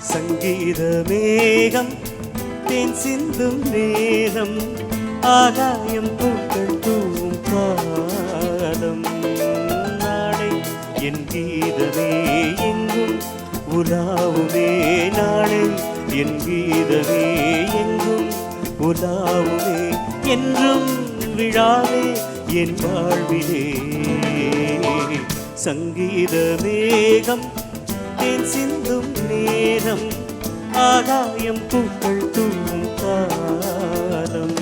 சங்கீத மேகம் தேன் சிந்தும் நேரம் ஆகாயம் பூக்கள் தூவும் காலம் நாளை என் கீதமே எங்கும் உலாவுமே நாளை என் கீதமே எங்கும் உலாவுமே என்றும் விழாவே என் வாழ்விலே சங்கீத மேகம் தேன் சிந்தும் நேரம் ஆகாயம் பூக்கள் தூவும் காலம்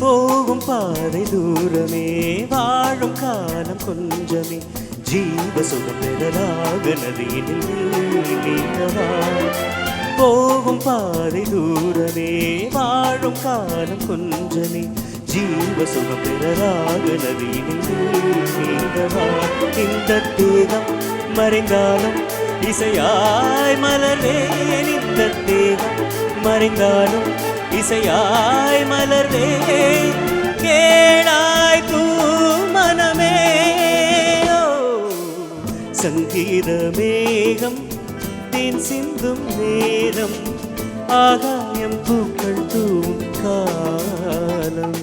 போகும் பாதை தூரமே வாழும் காலம் கொஞ்சமே ஜீவ சுகம் பெறலாக நதியினில் நீங்கவா போகும் பாதை தூரமே வாழும் காலம் கொஞ்சமே ஜீவ சுகம் பெறலாக நதியினில் நீங்கவா இந்த தேகம் மறைந்தாலும் இசையாய் மலர்வேன் இந்த தேகம் மறைந்தாலும் இசையாய் மலர்வே கேளாய் பூ மனமே சங்கீத மேகம் தேன் சிந்தும் நேரம் ஆகாயம் பூக்கள் தூவும் காலம்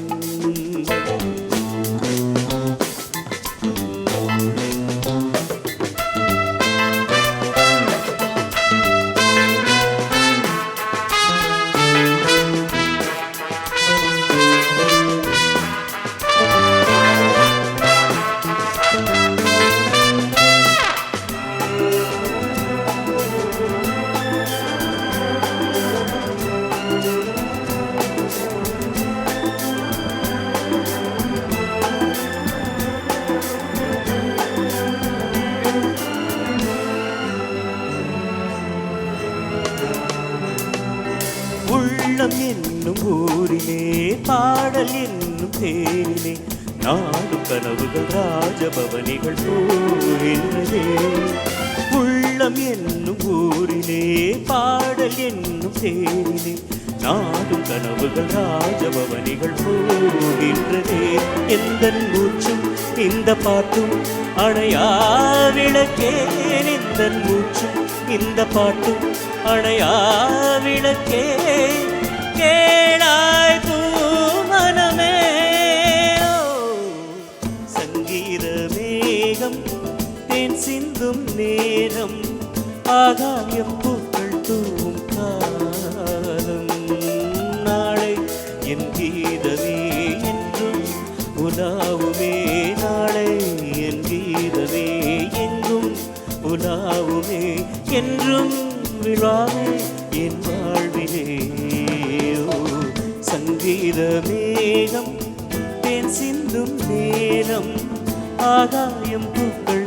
உள்ளம் என்னும் ஊரிலே பாடல் என்னும் தேரிலே நாடும் கனவுகள் ராஜபவனிகள் போகின்றதே உள்ளம் என்னும் ஊரிலே பாடல் என்னும் தேரிலே நாடும் கனவுகள் ராஜபவனிகள் போகின்றதே எந்த மூச்சும் இந்த பாட்டும் அணையா விளக்கேன் எந்த மூச்சும் இந்த பாட்டும் அணையா விளக்கே கேளாய் பூ மனமே சங்கீத மேகம் தேன் சிந்தும் நேரம் ஆகாயம் பூக்கள் தூவும் காலம் நாளை என் கீதமே என்றும் உலாவுமே நாளை என் கீதமே எங்கும் உலாவுமே என்றும் விழாவே என் வாழ்விலே சங்கீத மேகம் தேன் சிந்தும் நேரம் ஆகாயம் பூக்கள்